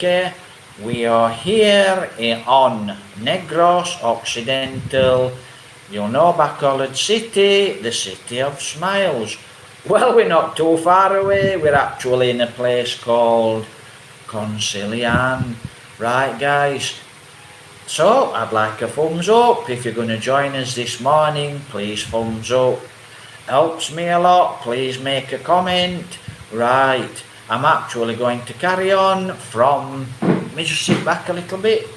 Okay, we are here on Negros Occidental. You know Bacolod City, the city of smiles. Well, we're not too far away. We're actually in a place called Concilian. Right, guys? So, I'd like a thumbs up. If you're going to join us this morning, please thumbs up. Helps me a lot. Please make a comment. Right, I'm actually going to carry on from... Let me just sit back a little bit.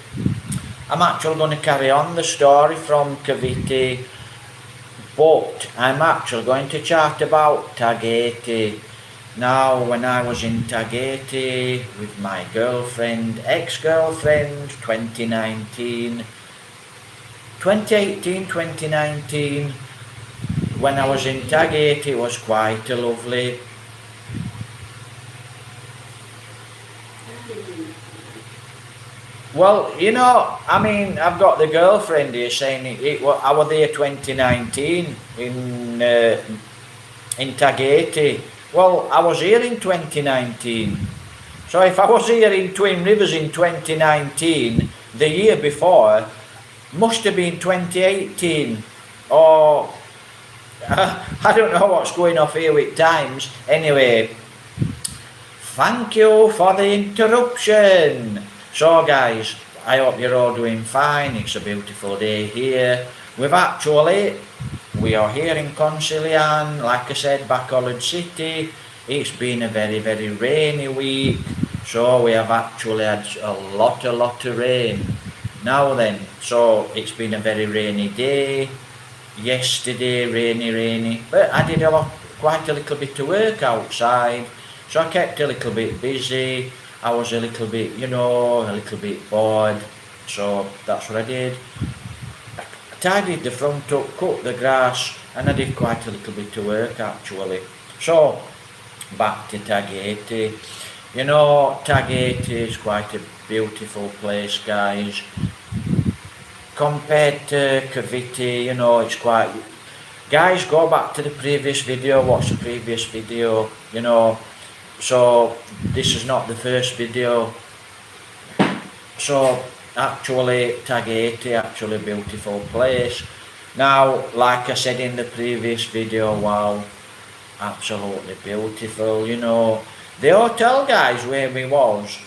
I'm actually going to carry on the story from Cavite, but I'm actually going to chat about Tagaytay. Now, when I was in Tagaytay with my girlfriend, ex-girlfriend, 2018, 2019, when I was in Tagaytay, it was quite a lovely... Well, you know, I mean, I've got the girlfriend here saying I was there 2019 in Tagaytay. Well, I was here in 2019. So if I was here in Twin Rivers in 2019, the year before must have been 2018. Or I don't know what's going off here with times. Anyway, thank you for the interruption. So guys, I hope you're all doing fine. It's a beautiful day here. We are here in Concilian, like I said, Bacolod City. It's been a very, very rainy week. So we have actually had a lot of rain. Now then, so it's been a very rainy day. Yesterday, rainy. But I did quite a little bit of work outside. So I kept a little bit busy. I was a little bit, a little bit bored, so that's what I did. I tidied the front up, cut the grass, and I did quite a little bit of work actually. So, back to Tagaytay. Tagaytay is quite a beautiful place, guys. Compared to Cavite, it's quite... Guys, go back to the previous video, watch the previous video, So, this is not the first video. So, actually, Tagaytay, actually a beautiful place. Now, like I said in the previous video, wow, absolutely beautiful, The hotel, guys, where we was,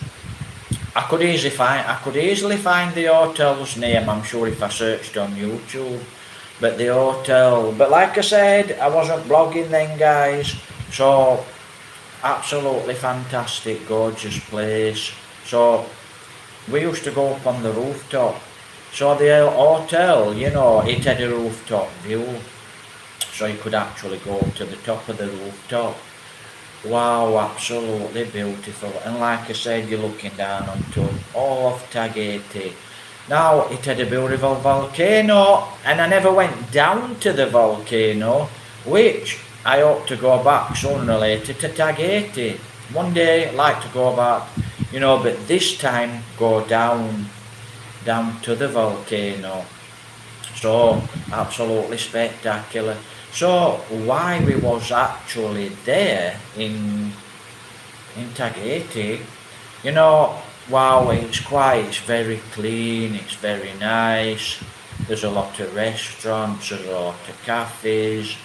I could easily find the hotel's name, I'm sure, if I searched on YouTube. But the hotel, but like I said, I wasn't blogging then, guys, so... Absolutely fantastic, gorgeous place. So we used to go up on the rooftop. So the hotel, it had a rooftop view. So you could actually go to the top of the rooftop. Wow, absolutely beautiful. And like I said, you're looking down onto all of Tagaytay. Now, it had a beautiful volcano, and I never went down to the volcano, which... I hope to go back sooner or later to Tagaytay. One day I'd like to go back, but this time go down to the volcano. So, absolutely spectacular. So, why we was actually there in Tagaytay, wow, it's very clean, it's very nice. There's a lot of restaurants, there's a lot of cafes.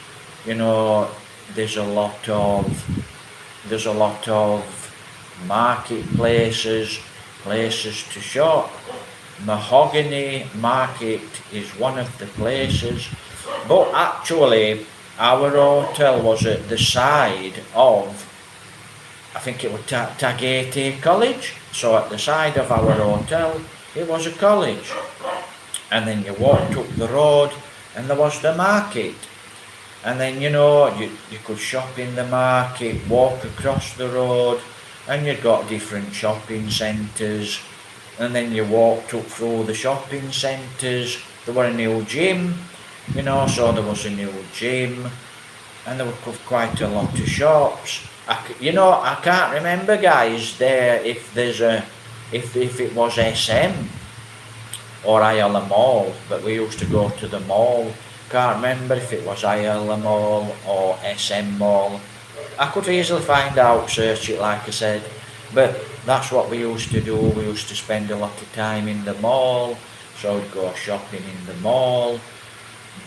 There's a lot of marketplaces, places to shop. Mahogany Market is one of the places, but actually our hotel was at the side of, I think it was Tagaytay College. So at the side of our hotel, it was a college, and then you walked up the road and there was the market. And then, you could shop in the market, walk across the road, and you'd got different shopping centres. And then you walked up through the shopping centres. There were a new gym, so there was a new gym. And there were quite a lot of shops. I can't remember, guys, there if it was SM or Ayala Mall, but we used to go to the mall. Can't remember if it was Ayala Mall or SM Mall. I could easily find out, search it like I said. But that's what we used to do. We used to spend a lot of time in the mall, so we'd go shopping in the mall.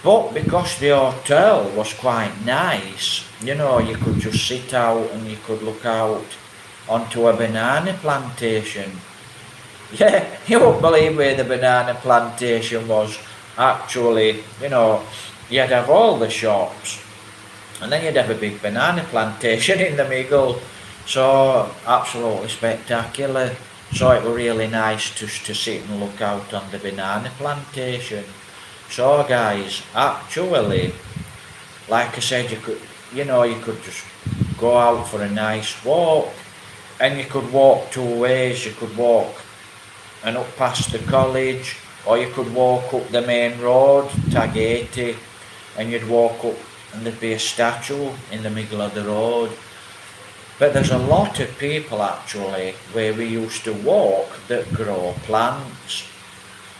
But because the hotel was quite nice, you could just sit out and you could look out onto a banana plantation. Yeah, you won't believe where the banana plantation was. Actually, you'd have all the shops, and then you'd have a big banana plantation in the middle. So absolutely spectacular. So it was really nice to sit and look out on the banana plantation. So guys, actually, like I said, you could just go out for a nice walk, and you could walk two ways. You could walk and up past the college, or you could walk up the main road, Tagaytay, and you'd walk up and there'd be a statue in the middle of the road. But there's a lot of people actually where we used to walk that grow plants.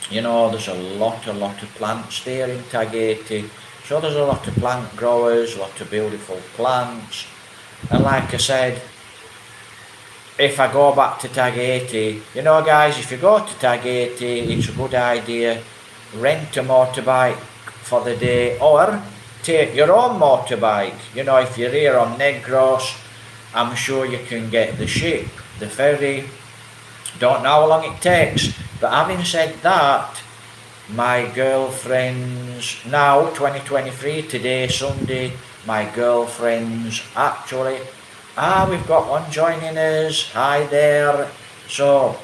There's a lot of plants there in Tagaytay. So there's a lot of plant growers, a lot of beautiful plants. And like I said, if I go back to Tagaytay, guys, if you go to Tagaytay, it's a good idea, rent a motorbike for the day, or take your own motorbike. If you're here on Negros, I'm sure you can get the ship, the ferry. Don't know how long it takes, but having said that, my girlfriend's now 2023, today Sunday, my girlfriend's actually, we've got one joining us. Hi there. So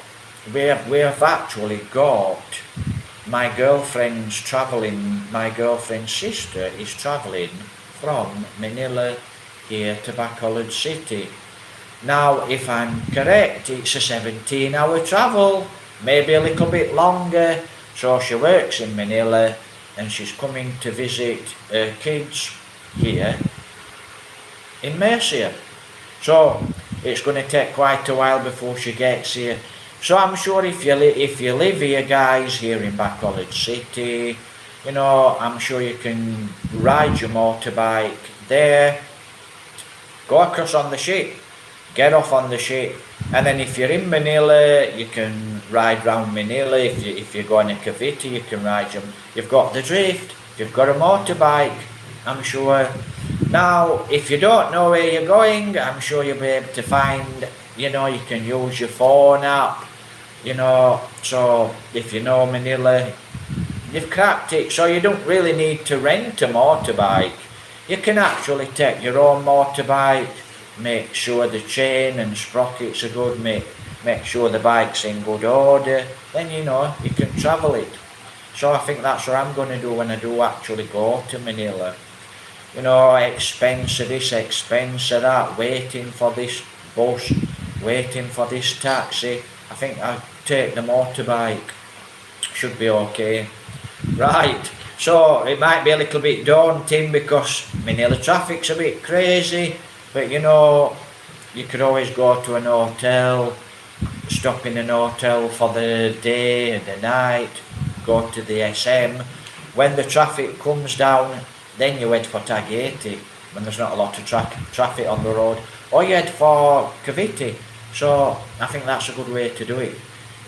we've actually got my girlfriend's sister is travelling from Manila here to Bacolod City. Now, if I'm correct, it's a 17-hour travel, maybe a little bit longer. So she works in Manila and she's coming to visit her kids here in Mercia. So it's going to take quite a while before she gets here. So I'm sure if you live here, guys, here in Bacolod City, I'm sure you can ride your motorbike there, go across on the ship, get off on the ship, and then if you're in Manila, you can ride round Manila. If you're going to Cavite, you can ride them. You've got the drift, you've got a motorbike, I'm sure. Now, if you don't know where you're going, I'm sure you'll be able to find, you can use your phone app, so if you know Manila, you've cracked it. So you don't really need to rent a motorbike. You can actually take your own motorbike, make sure the chain and sprockets are good, make sure the bike's in good order, then you can travel it. So I think that's what I'm going to do when I do actually go to Manila. Expense of this, expense of that, waiting for this bus, waiting for this taxi. I think I'll take the motorbike. Should be okay. Right, so it might be a little bit daunting because Manila traffic's a bit crazy, but you could always go to an hotel, stop in an hotel for the day and the night, go to the SM. When the traffic comes down, then you head for Tagaytay when there's not a lot of traffic on the road, or you head for Cavite. So I think that's a good way to do it.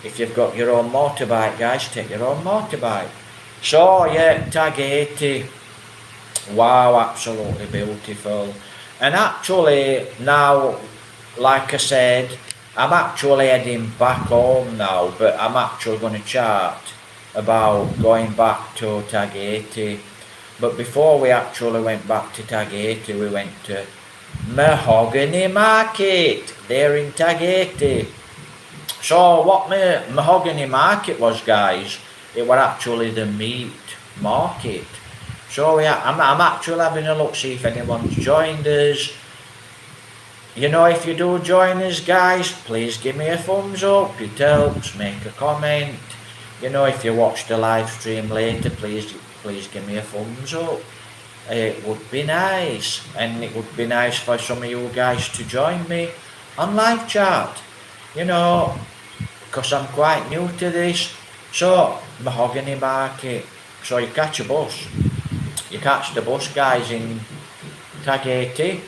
If you've got your own motorbike, guys, take your own motorbike. So yeah, Tagaytay, wow, absolutely beautiful. And actually now, like I said, I'm actually heading back home now, but I'm actually going to chat about going back to Tagaytay. But before we actually went back to Tagaytay, we went to Mahogany Market there in Tagaytay. So what Mahogany Market was, guys, it was actually the meat market. So yeah, I'm actually having a look, see if anyone's joined us. If you do join us, guys, please give me a thumbs up. It helps. Make a comment. If you watch the live stream later, please give me a thumbs up. It would be nice, and it would be nice for some of you guys to join me on live chat, because I'm quite new to this. So, Mahogany Market, so you catch the bus, guys, in Tagaytay,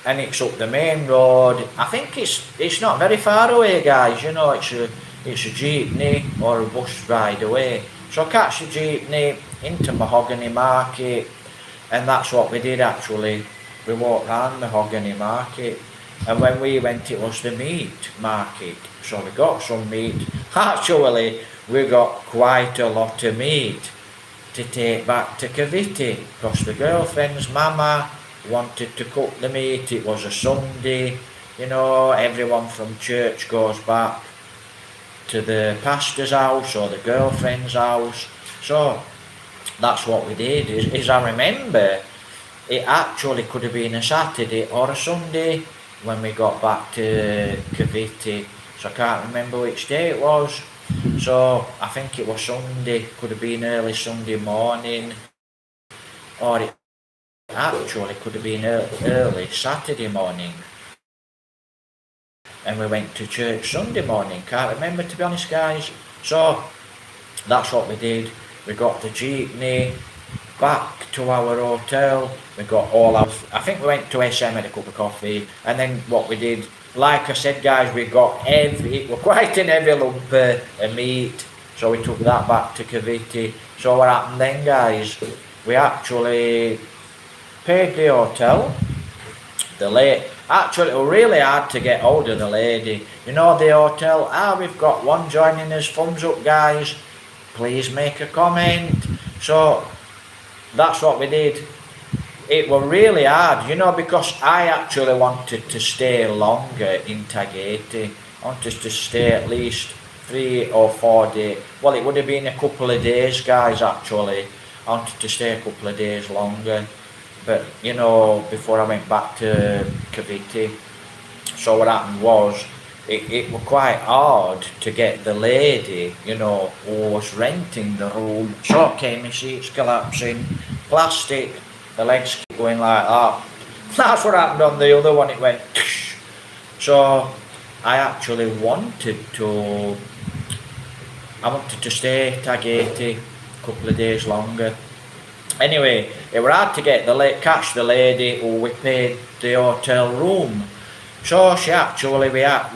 and it's up the main road. I think it's not very far away, guys. You know, it's a jeepney or a bus ride away. So I catch the jeepney into Mahogany Market, and that's what we did actually. We walked round Mahogany Market, and when we went, it was the meat market. So we got some meat. Actually, we got quite a lot of meat to take back to Cavite, because the girlfriend's mama wanted to cook the meat. It was a Sunday, you know, everyone from church goes back to the pastor's house or the girlfriend's house. So that's what we did. As I remember, it actually could have been a Saturday or a Sunday when we got back to Cavite. So I can't remember which day it was. So I think it was Sunday, could have been early Sunday morning, or it actually could have been early Saturday morning. And we went to church Sunday morning, can't remember to be honest, guys. So that's what we did. We got the jeepney back to our hotel. We got all our, I think we went to SM, had a cup of coffee, and then what we did, like I said, guys, we got it was quite an heavy lump of meat, so we took that back to Cavite. So what happened then, guys, we actually paid the hotel. Actually, it was really hard to get hold of the lady. You know, the hotel, we've got one joining us, thumbs up, guys, please make a comment. So that's what we did. It was really hard, you know, because I actually wanted to stay longer in Tagaytay. I wanted to stay at least 3 or 4 days. Well, it would have been a couple of days, guys, actually. I wanted to stay a couple of days longer. But, you know, before I went back to Cavite. So what happened was, it was quite hard to get the lady, you know, who was renting the room. So okay, my seats collapsing, plastic, the legs keep going like that. That's what happened on the other one, it went tsh. So I actually wanted to stay Tagaytay a couple of days longer. Anyway, it was hard to get catch the lady who we paid the hotel room. So we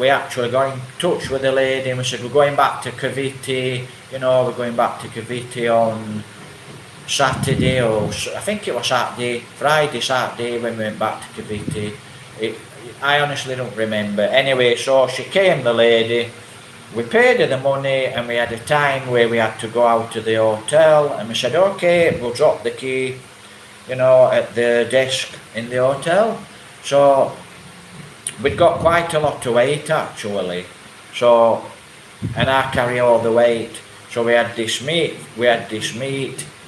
actually got in touch with the lady, and we said we're going back to Cavite, you know, we're going back to Cavite on Saturday, or I think it was Friday, Saturday when we went back to Cavite. I honestly don't remember. Anyway, so she came, the lady, we paid her the money, and we had a time where we had to go out to the hotel, and we said, okay, we'll drop the key, you know, at the desk in the hotel. So we'd got quite a lot of weight actually. So, and I carry all the weight. So we had this meat,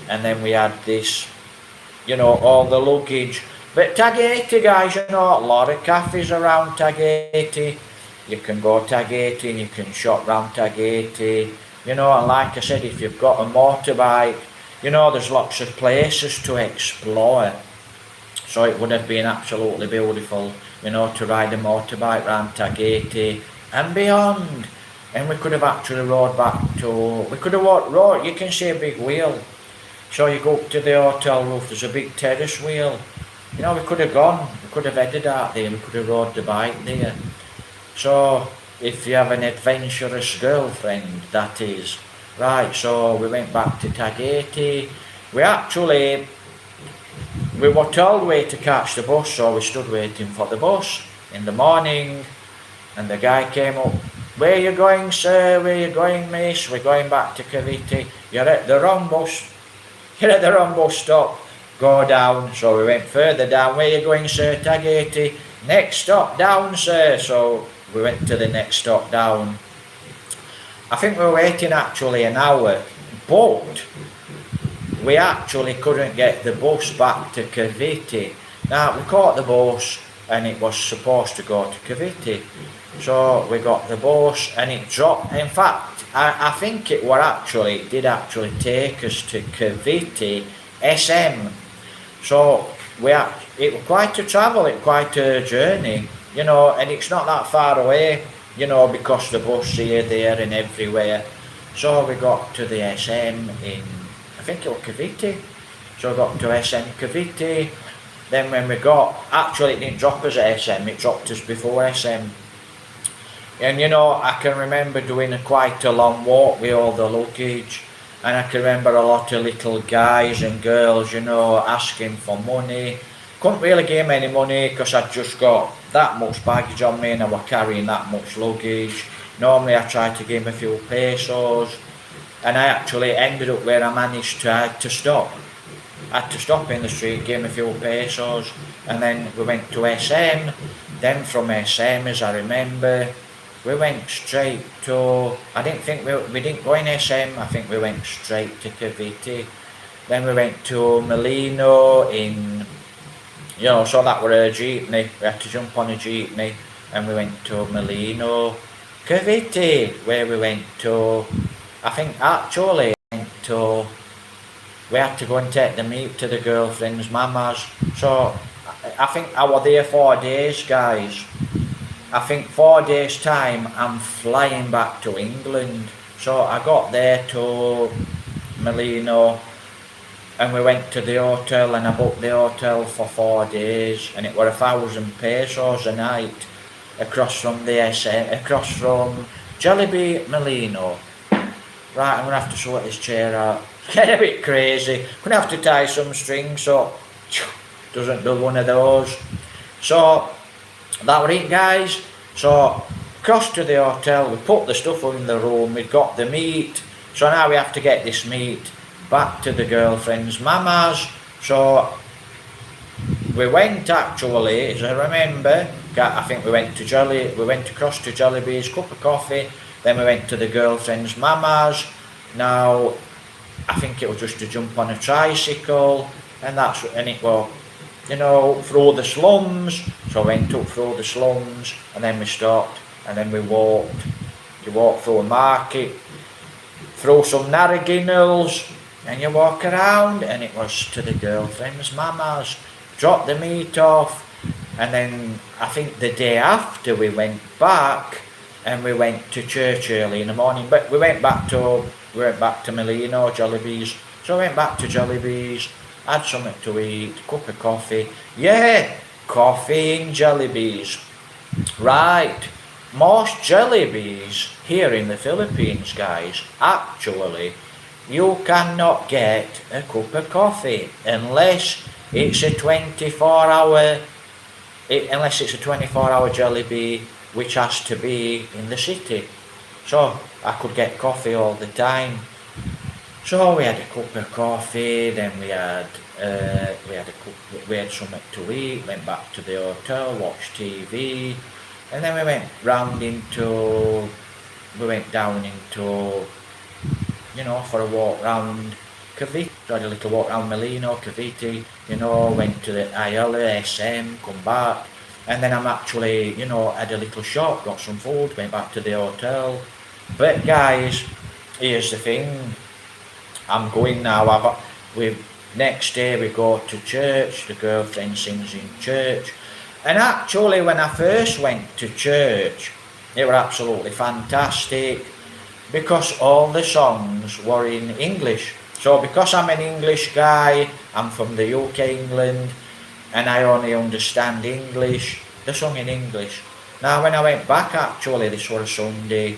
and then we had this, you know, all the luggage. But Tagaytay, guys, you know, a lot of cafes around Tagaytay. You can go Tagaytay and you can shop around Tagaytay, you know, and like I said, if you've got a motorbike, you know, there's lots of places to explore. So it would have been absolutely beautiful, you know, to ride a motorbike around Tagaytay and beyond. And we could have actually rode back to, you can see a big wheel. So you go up to the hotel roof, there's a big terrace wheel. You know, we could have headed out there, we could have rode the bike there. So, if you have an adventurous girlfriend, that is. Right, so we went back to Tagaytay. We were told where to catch the bus, so we stood waiting for the bus in the morning. And the guy came up, where are you going, sir? Where are you going, miss? We're going back to Cavite. You're at the wrong bus. You're at the wrong bus stop. Go down. So we went further down. Where are you going, sir? Tagaytay. Next stop down, sir. So we went to the next stop down. I think we were waiting actually an hour, but we actually couldn't get the bus back to Cavite. Now, we caught the bus and it was supposed to go to Cavite. So we got the bus and it dropped. In fact, I think it did actually take us to Cavite SM. So it was quite a travel, it was quite a journey, you know, and it's not that far away, you know, because the bus here, there and everywhere. So we got to the SM in, I think it was Cavite. So we got to SM Cavite, Then when we got, actually it didn't drop us at SM, it dropped us before SM. And you know, I can remember doing quite a long walk with all the luggage, and I can remember a lot of little guys and girls, you know, asking for money. Couldn't really give me any money because I'd just got that much baggage on me and I was carrying that much luggage. Normally I tried to give them a few pesos, and I actually ended up where I managed to stop. I had to stop in the street, give him a few pesos, and then we went to SM. Then from SM, as I remember, we went straight to, I didn't think we didn't go in SM, I think we went straight to Cavite. Then we went to Molino in, you know, so that were a jeepney, we had to jump on a jeepney, and we went to Molino. Cavite, where we went to, I think actually went to, we had to go and take the meat to the girlfriend's mama's. So I think I was there 4 days, guys. I think 4 days time I'm flying back to England. So I got there to Molino, and we went to the hotel, and I booked the hotel for 4 days, and it were 1,000 pesos a night across from the across from Jollibee Molino. Right, I'm gonna have to sort this chair out. Get a bit crazy. Gonna have to tie some strings so doesn't do one of those. So that was it, guys. So across to the hotel, we put the stuff in the room, we got the meat. So now we have to get this meat back to the girlfriend's mama's. So we went actually, as I remember, I think we went across to Jollibee's, cup of coffee, then we went to the girlfriend's mama's. Now I think it was just to jump on a tricycle, and it was, you know, through the slums. So we went up through the slums, and then we stopped, and then we walked. You walk through a market, through some narrow-ginnels, and you walk around, and it was to the girlfriend's mama's. Dropped the meat off, and then I think the day after we went back, and we went to church early in the morning. But we went back to Molino, Jollibee's. So we went back to Jollibee's, had something to eat, cup of coffee. Yeah, coffee in Jollibee's. Right, most Jollibee's here in the Philippines, guys, actually, you cannot get a cup of coffee unless it's a 24-hour Jollibee, which has to be in the city. So I could get coffee all the time. So we had a cup of coffee, then we had something to eat, went back to the hotel, watched TV, and then we went down into, you know, for a walk round Cavite. So I had a little walk around Molino, Cavite, you know, went to the Ayala, SM, come back, and then I'm actually, you know, had a little shop, got some food, went back to the hotel. But guys, here's the thing, I'm going now, next day we go to church, the girlfriend sings in church, and actually when I first went to church, it was absolutely fantastic, because all the songs were in English. So because I'm an English guy, I'm from the UK, England, and I only understand English, they sung in English. Now when I went back, actually this was a Sunday,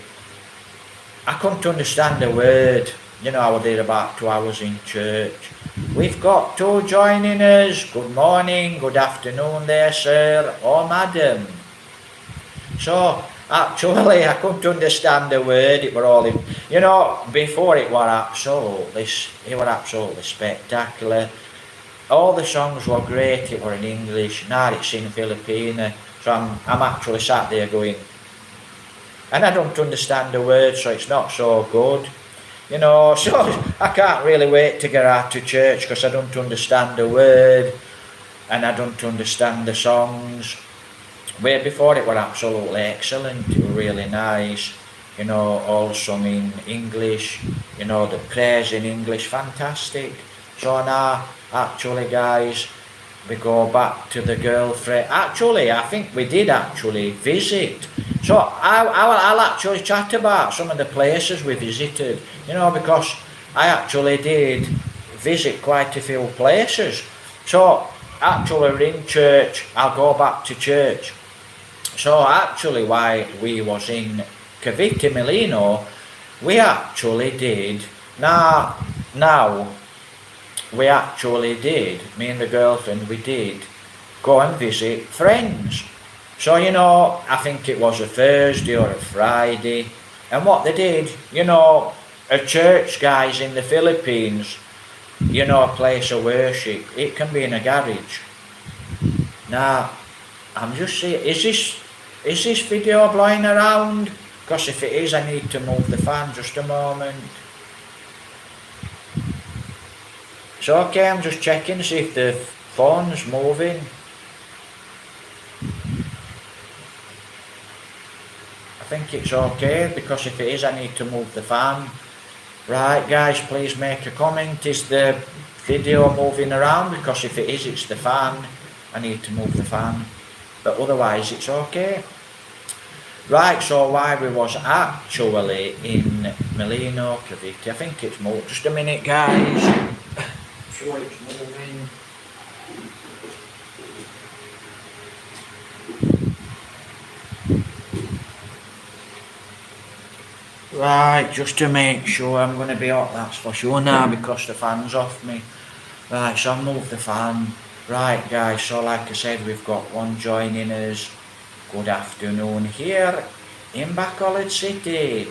I couldn't understand a word. You know, I was there about 2 hours in church. We've got two joining us. Good morning, good afternoon there, sir or madam. So actually I couldn't understand a word. It were all in, you know, before it was absolutely spectacular. All the songs were great, it were in English, now it's in Filipino. So I'm actually sat there going, and I don't understand the words, so it's not so good. You know, so I can't really wait to get out to church because I don't understand the word and I don't understand the songs. Where before it were absolutely excellent, it was really nice. You know, all sung in English, you know, the prayers in English, fantastic. So now, actually guys, we go back to the girlfriend. Actually, I think we did actually visit. So I'll actually chat about some of the places we visited, you know, because I actually did visit quite a few places. So actually we're in church, I'll go back to church. So actually while we was in Cavite, Melino, we actually did, now we actually did, me and the girlfriend, we did go and visit friends. So, you know, I think it was a Thursday or a Friday, and what they did, you know, a church, guys, in the Philippines, you know, a place of worship, it can be in a garage. Now, I'm just saying, is this video blowing around? Because if it is, I need to move the fan just a moment. It's okay, I'm just checking to see if the phone's moving. I think it's okay, because if it is, I need to move the fan. Right, guys, please make a comment. Is the video moving around? Because if it is, it's the fan. I need to move the fan. But otherwise, it's okay. Right, so while we was actually in Melino, Cavite, I think it's moved. Just a minute, guys. Sure it's moving. Right, just to make sure I'm going to be hot, that's for sure now, because the fan's off me. Right, so I'll move the fan. Right, guys, so like I said, we've got one joining us. Good afternoon here in Bacolod City.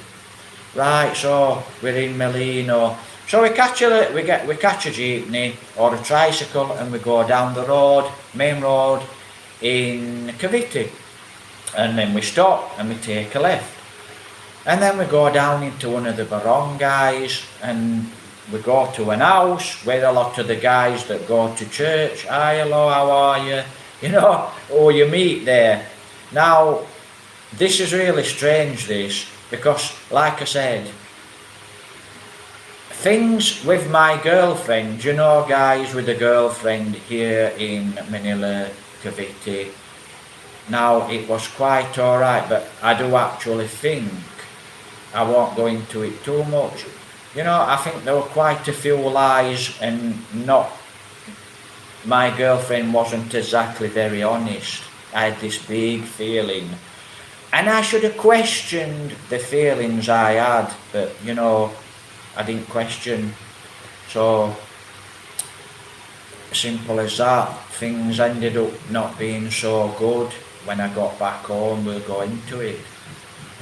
Right, so we're in Melino. So we catch a jeepney or a tricycle and we go down the road, main road in Cavite. And then we stop and we take a left. And then we go down into one of the barangays and we go to an house where a lot of the guys that go to church, hi, hello, how are you? You know, or you meet there. Now, this is really strange, this, because like I said, things with my girlfriend, you know, guys, with a girlfriend here in Manila, Cavite. Now, it was quite alright, but I do actually think, I won't go into it too much. You know, I think there were quite a few lies and my girlfriend wasn't exactly very honest. I had this big feeling. And I should have questioned the feelings I had, but, you know, I didn't question. So, simple as that. Things ended up not being so good when I got back home. We'll go into it.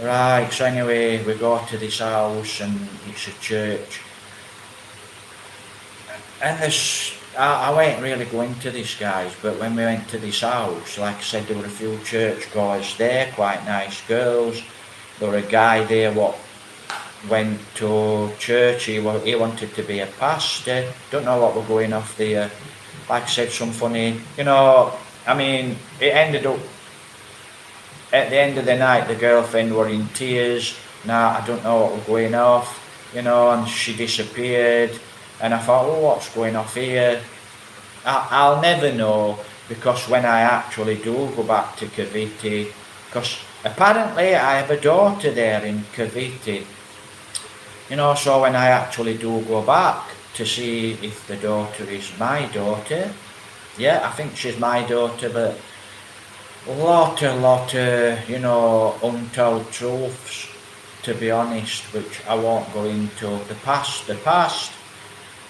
Right, so anyway, we go to this house and it's a church. And I won't really go into this, guys, but when we went to this house, like I said, there were a few churchgoers there, quite nice girls. There were a guy there what went to church, he wanted to be a pastor. Don't know what we're going off there. Like I said, some funny, you know, I mean, it ended up, at the end of the night, the girlfriend were in tears. Now, I don't know what was going off, you know, and she disappeared. And I thought, oh, what's going off here? I'll never know, because when I actually do go back to Cavite, because apparently I have a daughter there in Cavite. You know, so when I actually do go back to see if the daughter is my daughter, yeah, I think she's my daughter, but a lot of, you know, untold truths, to be honest, which I won't go into. The past,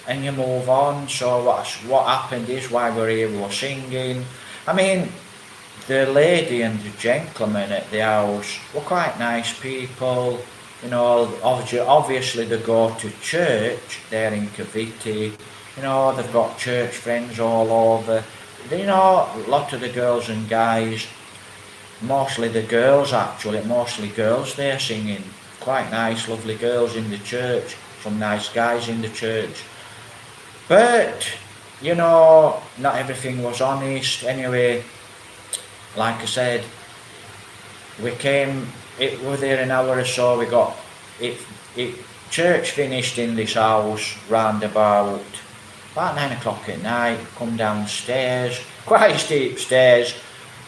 and you move on. So what happened is, while we're here, we were singing. I mean, the lady and the gentleman at the house were quite nice people. You know, obviously they go to church there in Cavite. You know, they've got church friends all over. You know, a lot of the girls and guys, mostly the girls actually, mostly girls there singing. Quite nice, lovely girls in the church, some nice guys in the church. But, you know, not everything was honest. Anyway, like I said, it was there an hour or so, we got, church finished in this house round about 9 o'clock at night, come downstairs, quite steep stairs,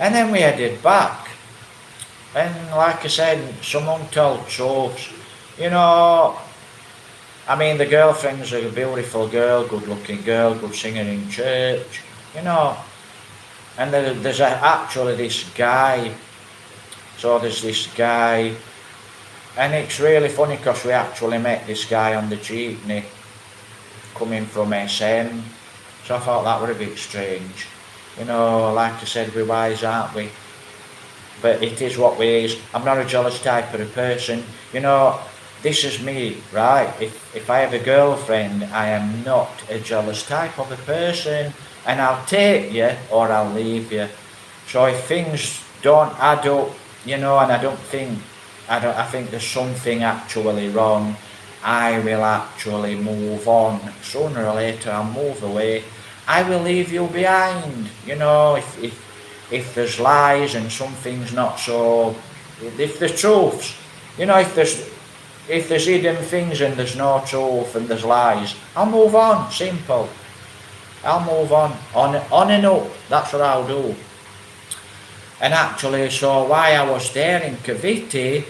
and then we headed back. And like I said, some untold truths, you know, I mean, the girlfriend's a beautiful girl, good looking girl, good singer in church, you know, And there's actually this guy. So there's this guy, and it's really funny because we actually met this guy on the jeepney coming from SM. So I thought that were a bit strange. You know, like I said, we're wise, aren't we? But it is what we is. I'm not a jealous type of a person. You know, this is me, right? If I have a girlfriend, I am not a jealous type of a person, and I'll take you or I'll leave you. So if things don't add up, you know, and I think there's something actually wrong, I will actually move on. Sooner or later I'll move away. I will leave you behind. You know, if there's lies and something's not so, if there's truths, you know, if there's hidden things and there's no truth and there's lies, I'll move on. Simple. I'll move on and up. That's what I'll do. And actually, so while I was there in Cavite,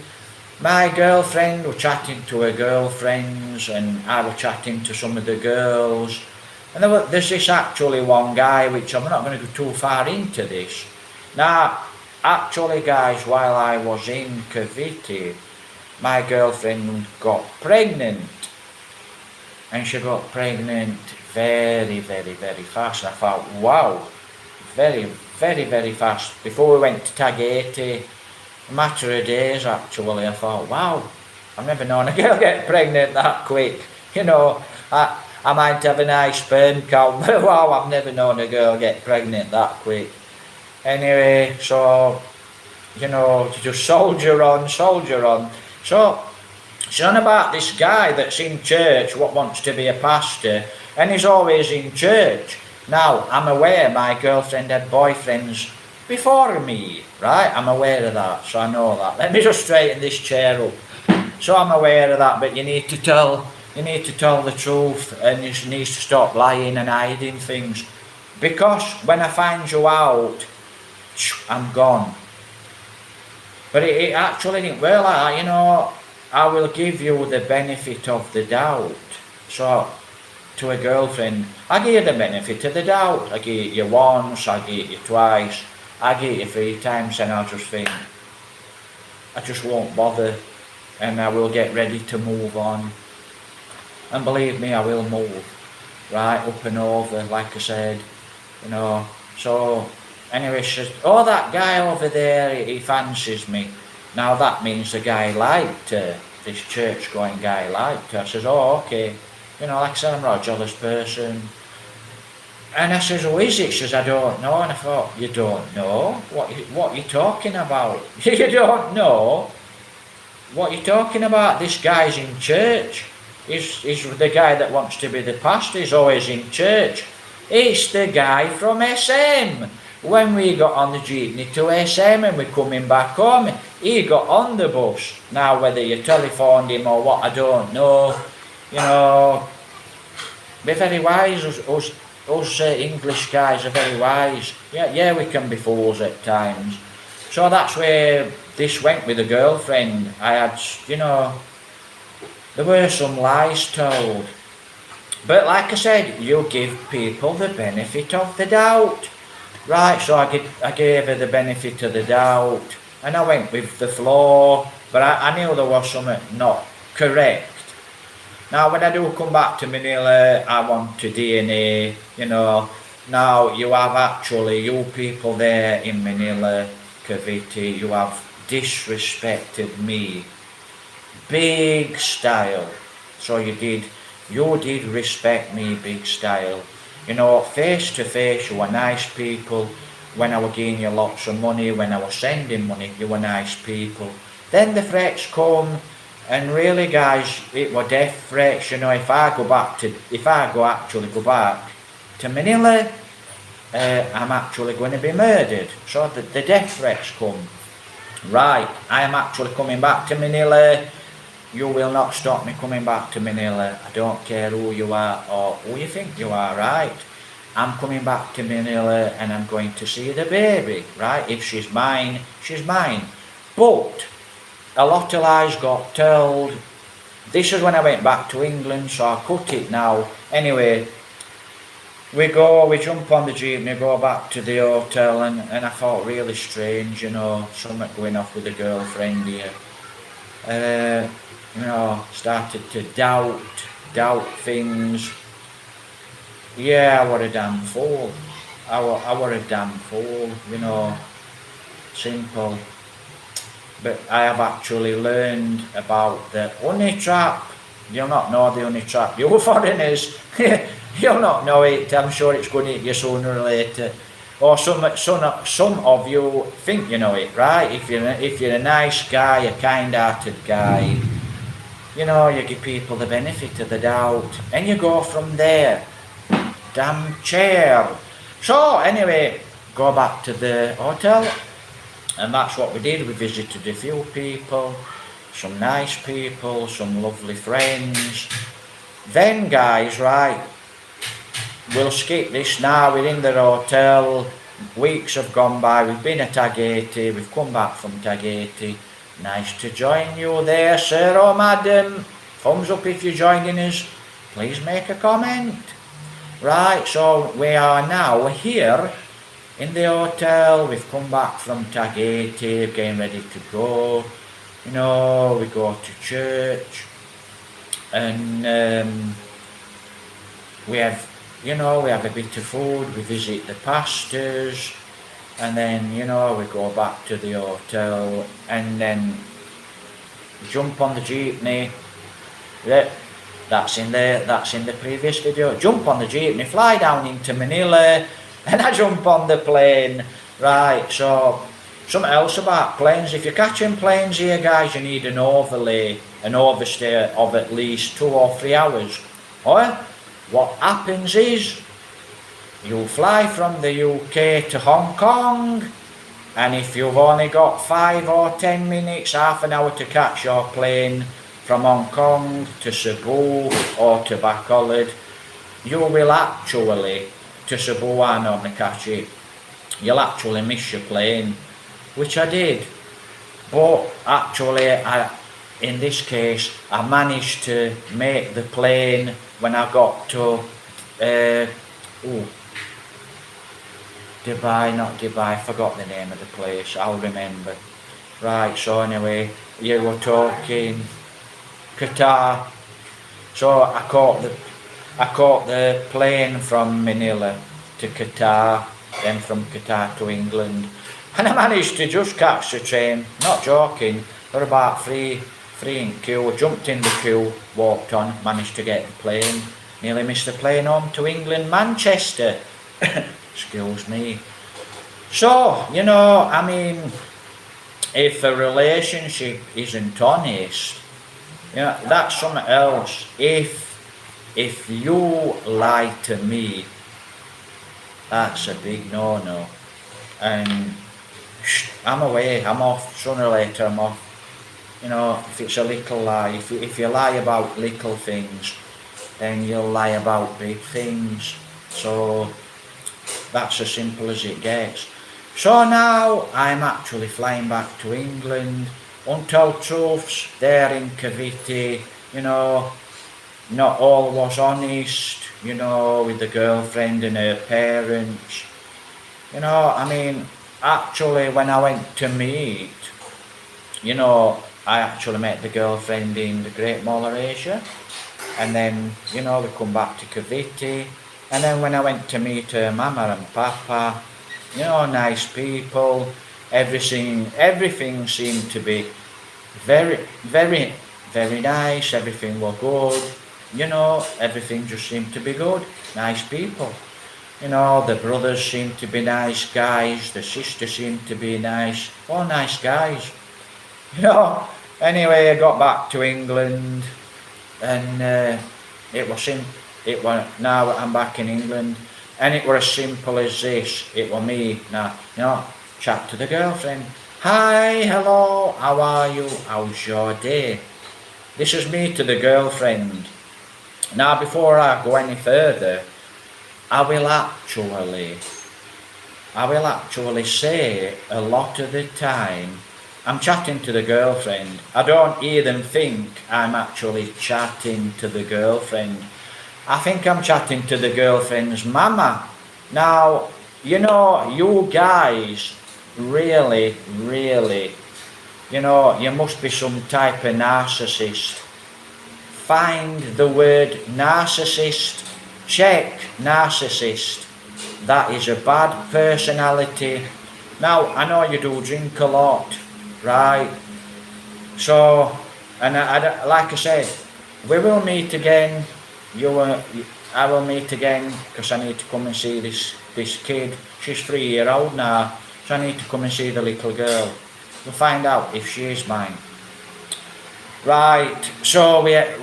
my girlfriend was chatting to her girlfriends, and I was chatting to some of the girls. And there's this actually one guy, which I'm not going to go too far into this. Now, actually guys, while I was in Cavite, my girlfriend got pregnant. And she got pregnant very, very, very fast. I thought, wow, very, very, very fast. Before we went to Tagaytay, a matter of days actually, I thought, wow, I've never known a girl get pregnant that quick. You know, I might have a nice sperm count, but wow, I've never known a girl get pregnant that quick. Anyway, so, you know, just soldier on. So, it's on about this guy that's in church, what wants to be a pastor, and he's always in church. Now, I'm aware my girlfriend had boyfriends before me, right? I'm aware of that, so I know that. Let me just straighten this chair up. So I'm aware of that, but you need to tell the truth, and you need to stop lying and hiding things. Because when I find you out, I'm gone. But it actually didn't work like that, you know. I will give you the benefit of the doubt. So, to a girlfriend, I give you the benefit of the doubt. I give it you once, I give it you twice, I give it you 3 times, and I'll just think, I just won't bother, and I will get ready to move on. And believe me, I will move, right, up and over, like I said, you know. So, anyway, she says, oh, that guy over there, he fancies me. Now that means the guy liked her, this church-going guy liked her. I says, oh, okay. You know, like I said, I'm not a jealous person. And I says, who is it? She says, I don't know. And I thought, you don't know? What are you talking about? You don't know? What are you talking about? This guy's in church. He's the guy that wants to be the pastor. He's always in church. It's the guy from SM. When we got on the jeepney to SM and we're coming back home, he got on the bus. Now, whether you telephoned him or what, I don't know. You know, be very wise. Us English guys are very wise. Yeah, we can be fools at times. So that's where this went with a girlfriend. I had, you know, there were some lies told. But like I said, you give people the benefit of the doubt. Right, so I gave her the benefit of the doubt, and I went with the flow, but I knew there was something not correct. Now, when I do come back to Manila, I want to DNA, you know. Now, you have actually, you people there in Manila, Cavite, you have disrespected me. Big style. So you did respect me big style. You know, face to face, you were nice people. When I was giving you lots of money, when I was sending money, you were nice people. Then the threats come, and really guys, it were death threats. You know, if I actually go back to Manila, I'm actually going to be murdered. So the death threats come. Right, I am actually coming back to Manila. You will not stop me coming back to Manila. I don't care who you are or who you think you are, right? I'm coming back to Manila and I'm going to see the baby, right? If she's mine, she's mine. But a lot of lies got told. This is when I went back to England, so I cut it now. Anyway, we jump on the jeepney, go back to the hotel, and I felt really strange, you know, something going off with a girlfriend here. You know, started to doubt things. Yeah, I were a damn fool. I were a damn fool, you know, simple. But I have actually learned about the honey trap. You'll not know the honey trap. You foreigners, you'll not know it. I'm sure it's going to hit you sooner or later. Or some of you think you know it, right? If you're a nice guy, a kind-hearted guy, you know, you give people the benefit of the doubt, and you go from there. Damn chair. So anyway, go back to the hotel, and that's what we did. We visited a few people, some nice people, some lovely friends. Then guys, right, we'll skip this now. We're in the hotel, weeks have gone by, we've been at Tagaytay, we've come back from Tagaytay. Nice to join you there, sir or madam. Thumbs up if you're joining us. Please make a comment. Right, so we are now here in the hotel. We've come back from Tagaytay, getting ready to go. You know, we go to church, and we have a bit of food, we visit the pastors, and then, you know, we go back to the hotel, and then jump on the jeepney. Yeah, that's in the previous video. Jump on the jeepney, fly down into Manila, and I jump on the plane. Right, so something else about planes. If you're catching planes here, guys, you need an overstay of at least 2 or 3 hours. Or what happens is, you fly from the UK to Hong Kong, and if you've only got 5 or 10 minutes, half an hour to catch your plane from Hong Kong to Cebu or to Bacolod, you will actually, to Cebu I normally catch it, you'll actually miss your plane, which I did. But actually, in this case, I managed to make the plane when I got to Dubai, not Dubai, I forgot the name of the place, I'll remember. Right, so anyway, you were talking Qatar. So I caught the plane from Manila to Qatar, then from Qatar to England, and I managed to just catch the train, not joking, for about three in queue. Jumped in the queue, walked on, managed to get the plane, nearly missed the plane home to England, Manchester. Excuse me. So, you know, I mean, if a relationship isn't honest, you know, that's something else. If you lie to me, that's a big no-no. And I'm away, I'm off, sooner or later I'm off. You know, if it's a little lie, if you lie about little things, then you'll lie about big things. So that's as simple as it gets. So now I'm actually flying back to England. Untold truths there in Cavite, you know, not all was honest, you know, with the girlfriend and her parents. You know, I mean, actually when I went to meet, you know, I actually met the girlfriend in the Great Mall of Asia, and then, you know, we come back to Cavite, and then when I went to meet her mama and papa, you know, nice people, everything seemed to be very, very, very nice, everything was good, you know, everything just seemed to be good, nice people. You know, the brothers seemed to be nice guys, the sister seemed to be nice, all nice guys. You know, anyway, I got back to England, and now I'm back in England, and it was as simple as this. It was me, now, you know, chat to the girlfriend. Hi, hello, how are you? How's your day? This is me to the girlfriend. Now, before I go any further, I will actually say a lot of the time, I'm chatting to the girlfriend. I don't even think I'm actually chatting to the girlfriend. I think I'm chatting to the girlfriend's mama. Now, you know, you guys really, really, you know, you must be some type of narcissist. Find the word narcissist, check narcissist. That is a bad personality. Now, I know you do drink a lot, right? So, and like I said, we will meet again. I will meet again because I need to come and see this kid. She's 3 years old now, so I need to come and see the little girl. We'll find out if she is mine. Right, so we're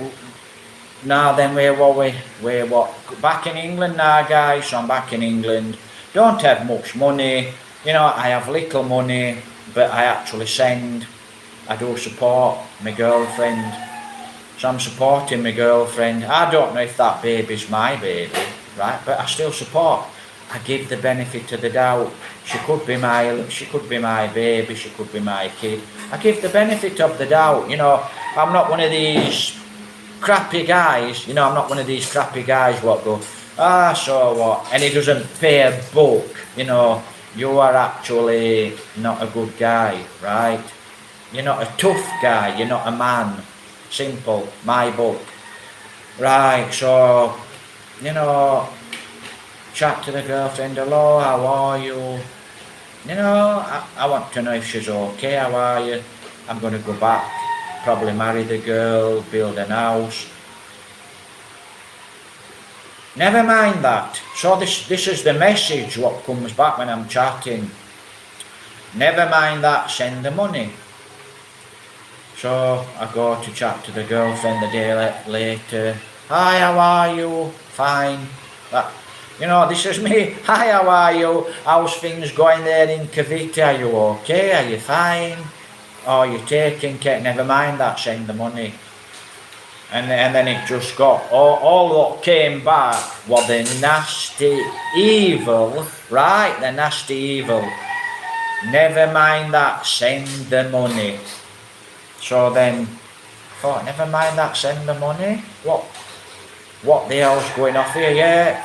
back in England now, guys. So I'm back in England. Don't have much money. You know, I have little money, but I actually send. I do support my girlfriend. So I'm supporting my girlfriend. I don't know if that baby's my baby, right? But I still support. I give the benefit of the doubt. She could be my baby. She could be my kid. I give the benefit of the doubt. You know, I'm not one of these crappy guys. You know, I'm not one of these crappy guys what go, so what? And he doesn't pay a book. You know, you are actually not a good guy, right? You're not a tough guy. You're not a man. Simple. My book. Right, so, you know, chat to the girlfriend. Hello, how are you? You know, I want to know if she's okay. How are you? I'm going to go back. Probably marry the girl, build an house. Never mind that. So this is the message what comes back when I'm chatting. Never mind that, send the money. So I go to chat to the girlfriend the day later. Hi, how are you? Fine. You know, this is me. Hi, how are you? How's things going there in Cavite? Are you okay? Are you fine? Oh, you're taking care. Never mind that, send the money. And then it just got, all what came back was the nasty evil, right? The nasty evil. Never mind that, send the money. So then, I thought, never mind that, send the money. What the hell's going off here?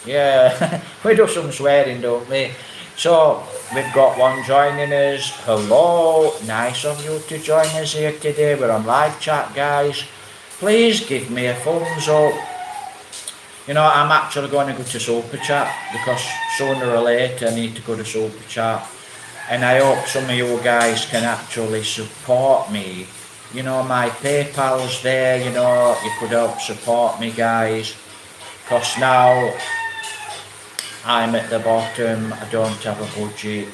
Yeah, we do some swearing, don't we? So, we've got one joining us. Hello, nice of you to join us here today. We're on live chat, guys. Please give me a thumbs up. You know, I'm actually going to go to Super Chat because sooner or later I need to go to Super Chat. And I hope some of you guys can actually support me. You know, my PayPal's there, you know, you could help support me, guys. Because now I'm at the bottom, I don't have a budget,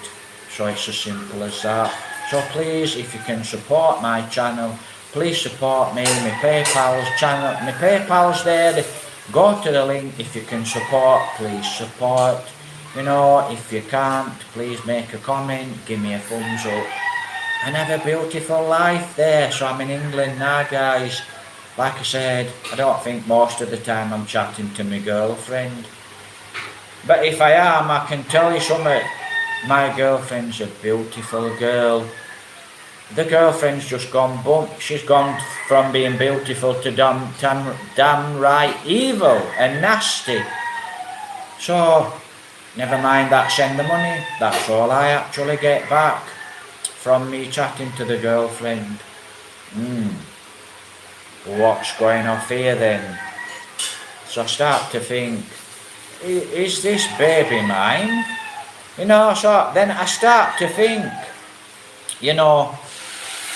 so it's as simple as that. So please, if you can support my channel, please support me. My PayPal's there. Go to the link. If you can support, please support. You know, if you can't, please make a comment, give me a thumbs up. And have a beautiful life there. So I'm in England now, guys. Like I said, I don't think most of the time I'm chatting to my girlfriend. But if I am, I can tell you something. My girlfriend's a beautiful girl. The girlfriend's just gone bump. She's gone from being beautiful to damn right evil and nasty. So, never mind that, send the money. That's all I actually get back from me chatting to the girlfriend. What's going off here then? So I start to think, is this baby mine? You know, so then I start to think, you know,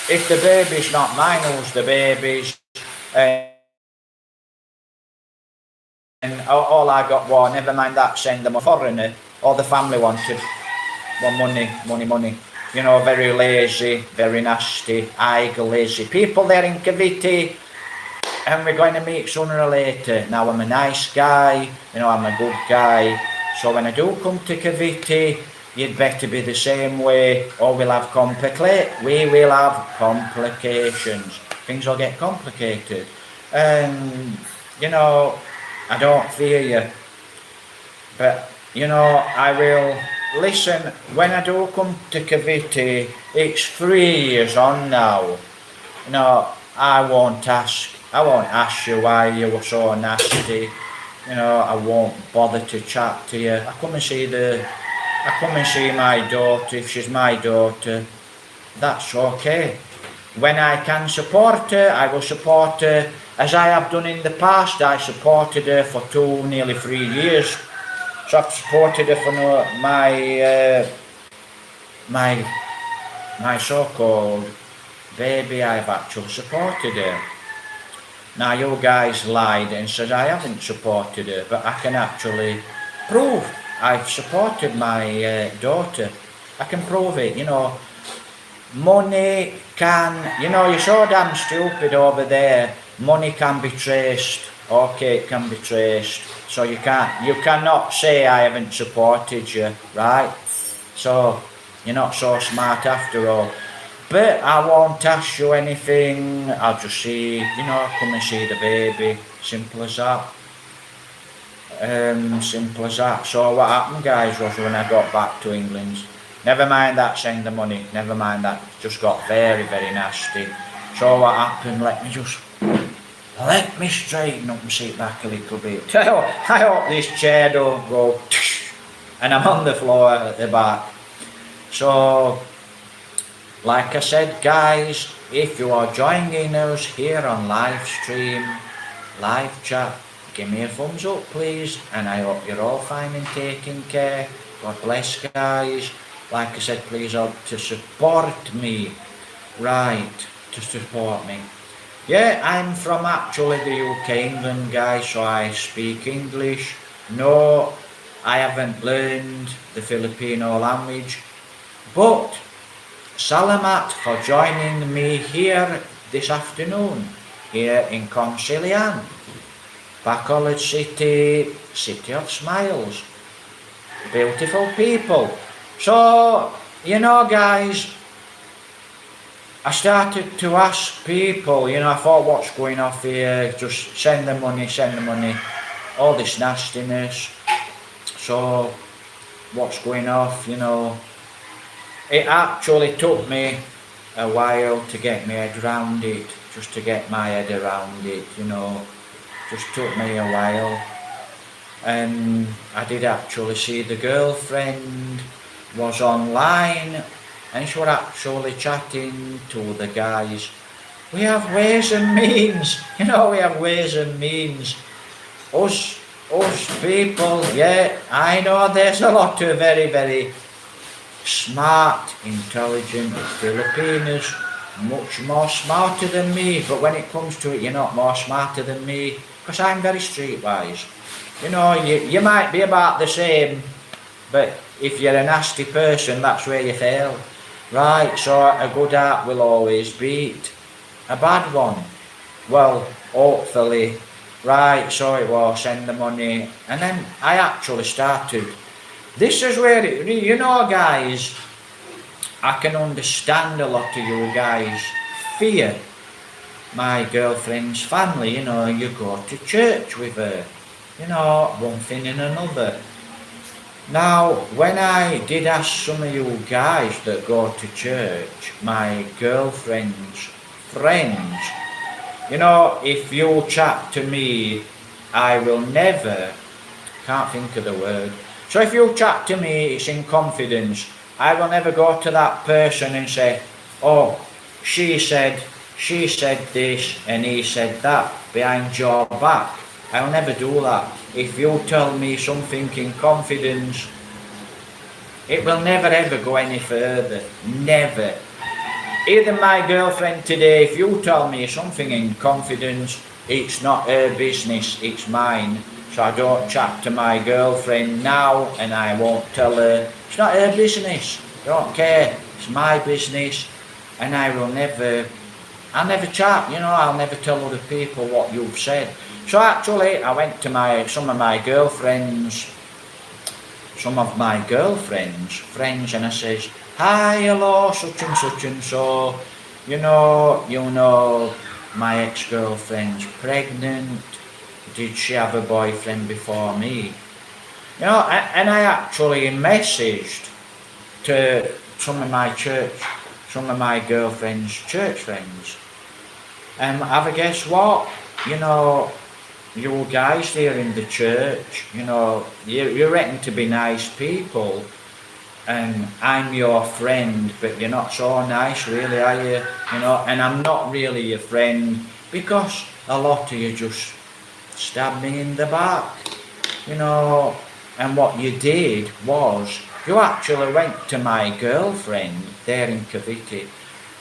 if the baby's not mine, who's the baby's? And all I got was, never mind that, send them a foreigner. All the family wanted was money. You know, very lazy, very nasty, lazy people there in Cavite. And we're going to meet sooner or later. Now I'm a nice guy, you know, I'm a good guy. So when I do come to Cavite, you'd better be the same way, or we will have complications. Things will get complicated. And, you know, I don't fear you. But, you know, I will listen. When I do come to Cavite, it's 3 years on now. You know, I won't ask I won't ask you why you were so nasty. You know, I won't bother to chat to you. I come and see my daughter. If she's my daughter, that's okay. When I can support her, I will support her as I have done in the past. I supported her for nearly 3 years. So I've supported her for my so-called baby. I've actually supported her. Now you guys lied and said I haven't supported her, but I can actually prove I've supported my daughter. I can prove it, you know. Money can, you know, you're so damn stupid over there. Money can be traced. Okay, it can be traced. So you cannot say I haven't supported you, right? So you're not so smart after all. But I won't ask you anything. I'll just see, you know, come and see the baby. Simple as that. Simple as that. So what happened, guys, was when I got back to England, never mind that send the money, never mind that, just got very, very nasty. So what happened, let me straighten up and sit back a little bit. I hope this chair don't go and I'm on the floor at the back. So, like I said, guys, if you are joining us here on live stream, live chat, give me a thumbs up please, and I hope you're all fine and taking care. God bless, guys. Like I said, please help to support me, right, to support me. Yeah, I'm from actually the UK, England, guys, so I speak English. No, I haven't learned the Filipino language, but Salamat for joining me here this afternoon, here in Consilian, Bacolod City, City of Smiles, beautiful people. So, you know, guys, I started to ask people, you know, I thought, what's going off here? Just send the money, all this nastiness. So, what's going off, you know? It actually took me a while to get my head around it, just to get my head around it, you know. Just took me a while. And I did actually see the girlfriend was online and she was actually chatting to the guys. We have ways and means, you know, we have ways and means. Us people, yeah, I know there's a lot of very, very smart, intelligent Filipinos, much more smarter than me, but when it comes to it, you're not more smarter than me, because I'm very streetwise. You know, you might be about the same, but if you're a nasty person, that's where you fail. Right, so a good heart will always beat a bad one. Well, hopefully. Right, so it was, send the money, and then I actually started. This is where it, you know, guys, I can understand a lot of you guys fear my girlfriend's family. You know, you go to church with her, you know, one thing and another. Now, when I did ask some of you guys that go to church, my girlfriend's friends, you know, if you chat to me, I will never, can't think of the word. So if you chat to me, it's in confidence. I will never go to that person and say, oh, she said this and he said that behind your back. I'll never do that. If you tell me something in confidence, it will never ever go any further. Never. Even my girlfriend today, if you tell me something in confidence, it's not her business, it's mine. So I don't chat to my girlfriend now, and I won't tell her. It's not her business. Don't care. It's my business, and I'll never chat. You know, I'll never tell other people what you've said. So actually, I went to some of my girlfriends' friends, and I says, hi, hello, such and so. You know, my ex-girlfriend's pregnant. Did she have a boyfriend before me? You know, and I actually messaged to some of my girlfriend's church friends. Have a guess what? you know, you guys there in the church, you know, you reckon to be nice people, and I'm your friend, but you're not so nice really, are you? You know, and I'm not really your friend because a lot of you just stab me in the back, you know. And what you did was you actually went to my girlfriend there in Cavite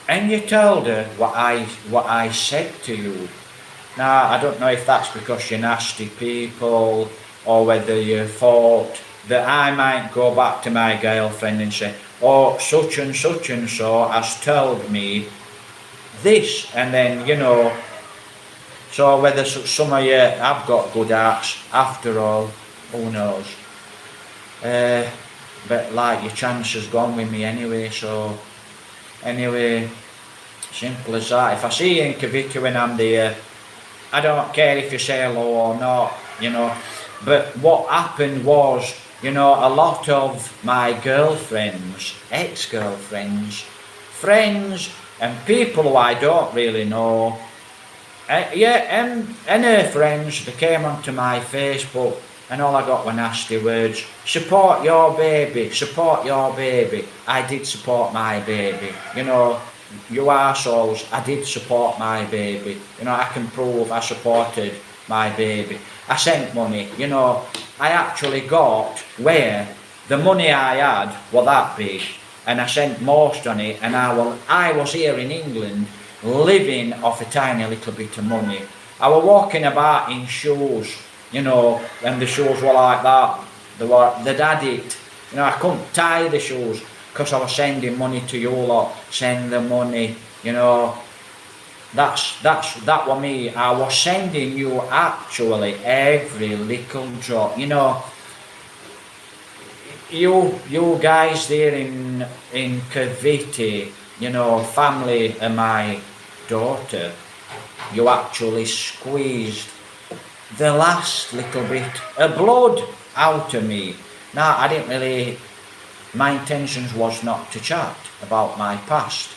and you told her what I said to you. Now, I don't know if that's because you're nasty people or whether you thought that I might go back to my girlfriend and say, oh, such and so has told me this, and then, you know, so whether some of you have got good hearts after all, who knows. But like, your chance has gone with me anyway, so anyway, simple as that. If I see you in Cavite when I'm there, I don't care if you say hello or not, you know. But what happened was, you know, a lot of my girlfriends, ex-girlfriends, friends, and people who I don't really know, and her friends, they came onto my Facebook, and all I got were nasty words. Support your baby, support your baby. I did support my baby, you know. You arseholes, I did support my baby. You know, I can prove I supported my baby. I sent money, you know. I actually got where the money I had was that big, and I sent most on it, and I was here in England living off a tiny little bit of money. I was walking about in shoes, you know, and the shoes were like that. They'd had it. You know, I couldn't tie the shoes because I was sending money to you lot. Send the money, you know. That was me. I was sending you actually every little drop, you know. You guys there in Cavite, you know, family of my daughter, you actually squeezed the last little bit of blood out of me. Now, I didn't really, my intentions was not to chat about my past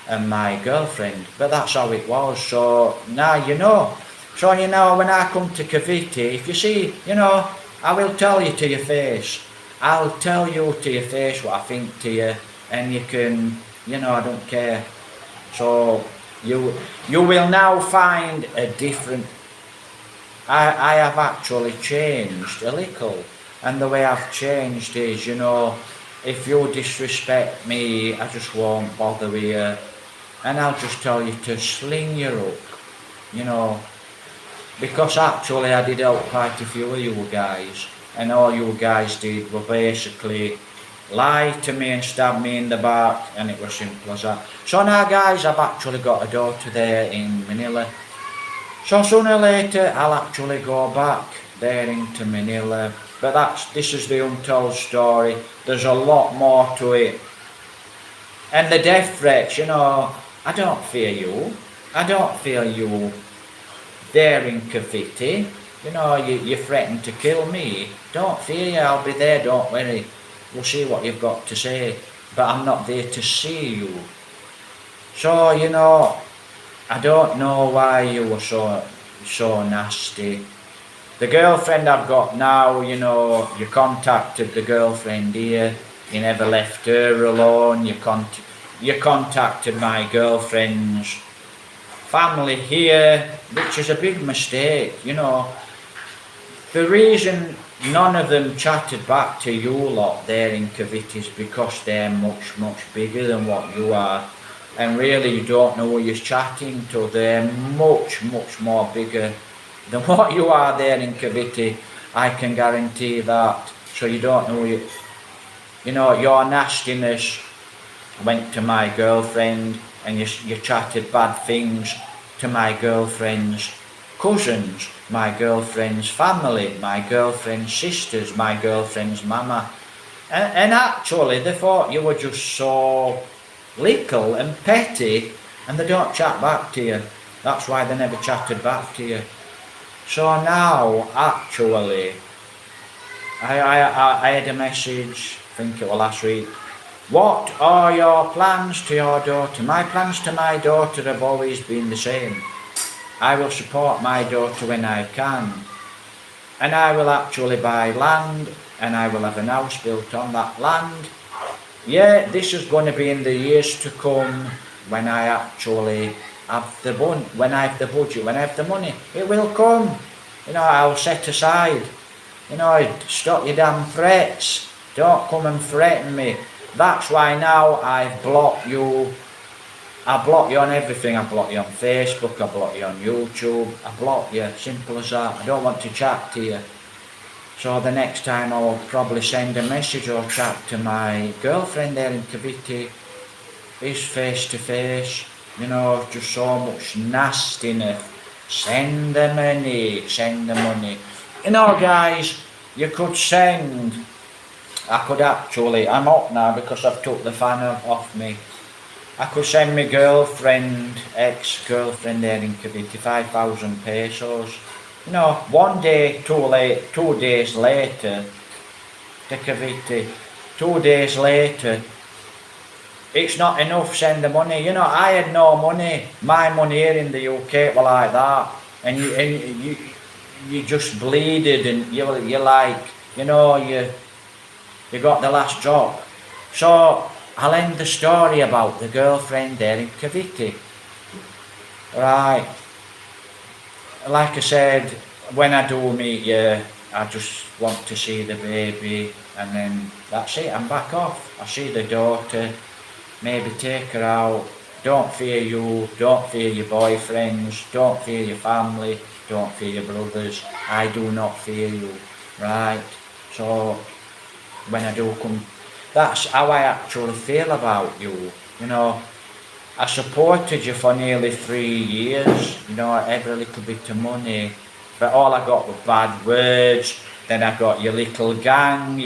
and my girlfriend, but that's how it was. So now you know. So you know, when I come to Cavite, if you see, you know, I will tell you to your face. I'll tell you to your face what I think to you, and you can, you know, I don't care. So you will now find a different. I have actually changed a little, and the way I've changed is, you know, if you disrespect me, I just won't bother with you, and I'll just tell you to sling your hook, you know, because actually I did help quite a few of you guys, and all you guys did were basically lie to me and stab me in the back, and it was simple as that. So now guys, I've actually got a daughter there in Manila, so sooner or later I'll actually go back there into Manila. But this is the untold story. There's a lot more to it. And the death threats, you know, I don't fear you. I don't fear you there in Cavite. You know, you threaten to kill me. Don't fear you, I'll be there, don't worry. We'll see what you've got to say. But I'm not there to see you. So, you know, I don't know why you were so nasty. The girlfriend I've got now, you know, you contacted the girlfriend here. You never left her alone. You contacted my girlfriend's family here, which is a big mistake, you know. The reason none of them chatted back to you lot there in Cavite is because they're much, much bigger than what you are. And really you don't know who you're chatting to. They're much, much more bigger than what you are there in Cavite. I can guarantee that. So you don't know, you know, your nastiness went to my girlfriend, and you chatted bad things to my girlfriend's cousins, my girlfriend's family, my girlfriend's sisters, my girlfriend's mama. And actually they thought you were just so little and petty, and they don't chat back to you. That's why they never chatted back to you. So now, actually, I had a message, I think it was last week. What are your plans to your daughter? My plans to my daughter have always been the same. I will support my daughter when I can, and I will actually buy land, and I will have an house built on that land. Yeah, this is going to be in the years to come when I actually have the when I have the budget, when I have the money. It will come. You know, I'll set aside. You know, stop your damn threats. Don't come and threaten me. That's why now I've blocked you. I block you on everything. I block you on Facebook. I block you on YouTube. I block you. Simple as that. I don't want to chat to you. So the next time I'll probably send a message or chat to my girlfriend there in Cavite. It's face to face. You know, just so much nastiness. Send the money. Send the money. You know, guys, you could send. I could actually. I'm up now because I've took the fan off me. I could send my girlfriend, ex-girlfriend there in Cavite, 5,000 pesos. You know, one day too late, 2 days later, to Cavite, 2 days later, it's not enough, send the money. You know, I had no money. My money here in the UK were like that. And you just bleeded, and you're like, you know, you got the last drop. So I'll end the story about the girlfriend there in Cavite. Right. Like I said, when I do meet you, I just want to see the baby, and then that's it, I'm back off. I see the daughter, maybe take her out. Don't fear you, don't fear your boyfriends, don't fear your family, don't fear your brothers. I do not fear you, right? So when I do come, that's how I actually feel about you. You know, I supported you for nearly 3 years, you know, every little bit of money, but all I got were bad words. Then I got your little gang,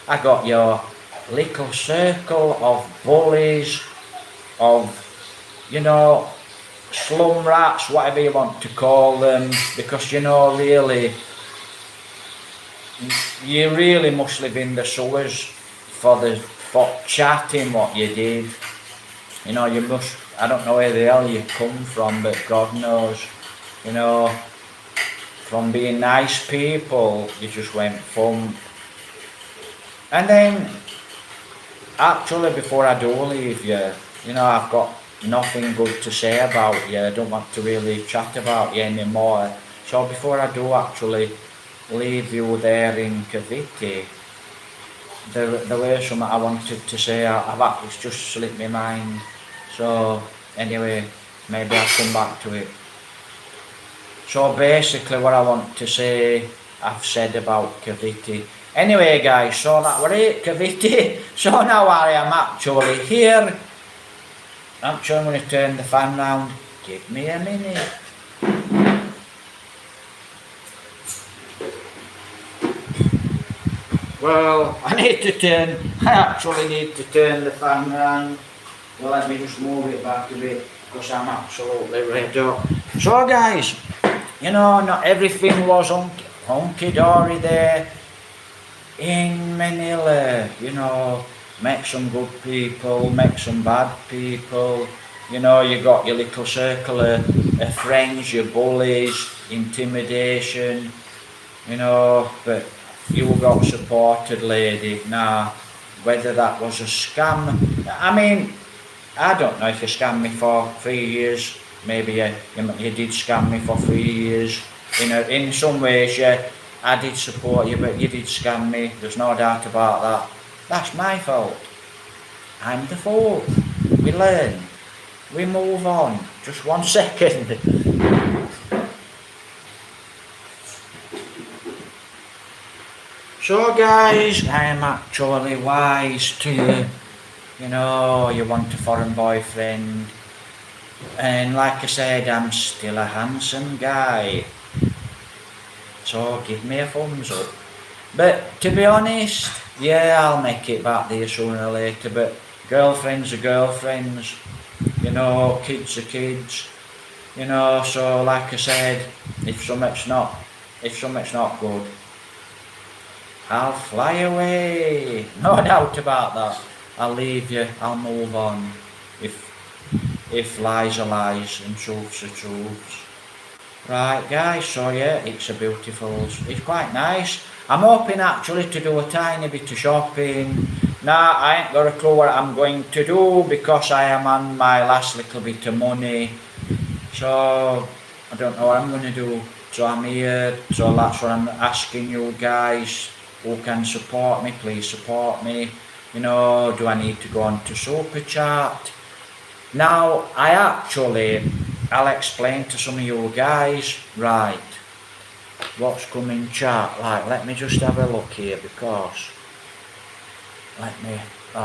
I got your little circle of bullies, of, you know, slum rats, whatever you want to call them, because, you know, really, you really must live in the sewers for chatting what you did. You know, you must, I don't know where the hell you come from, but God knows, you know, from being nice people, you just went thump. And then, actually, before I do leave you, you know, I've got nothing good to say about you. I don't want to really chat about you anymore. So before I do actually leave you there in Cavite, there was something I wanted to say. It's just slipped my mind. So anyway, maybe I'll come back to it. So basically what I want to say, I've said about Cavite. Anyway guys, so that was it, Cavite. So now I am actually here. I'm sure I'm going to turn the fan round. Give me a minute. Well, I actually need to turn the fan round. Well, let me just move it back a bit, because I'm absolutely ready up. So guys, you know, not everything was hunky-dory there in Manila. You know, met some good people, met some bad people. You know, you got your little circle of friends, your bullies, intimidation, you know, but you got supported, lady. Now, whether that was a scam, I mean, I don't know if you scammed me for 3 years. Maybe you did scam me for 3 years. You know, in some ways, yeah, I did support you, but you did scam me. There's no doubt about that. That's my fault. I'm the fool. We learn. We move on. Just 1 second. So guys, I am actually wise to you. You know, you want a foreign boyfriend. And like I said, I'm still a handsome guy. So give me a thumbs up. But to be honest, yeah, I'll make it back there sooner or later. But girlfriends are girlfriends. You know, kids are kids. You know, so like I said, if something's not good, I'll fly away. No doubt about that. I'll leave you. I'll move on. If lies are lies and truths are truths. Right guys, so yeah, it's a beautiful, it's quite nice. I'm hoping actually to do a tiny bit of shopping. Now I ain't got a clue what I'm going to do because I am on my last little bit of money. So I don't know what I'm going to do. So I'm here, so that's what I'm asking you guys who can support me, please support me. You know, do I need to go on to Super Chat? Now, I'll explain to some of you guys, right, what's coming chat, like, let me just have a look here, because, let me, oh,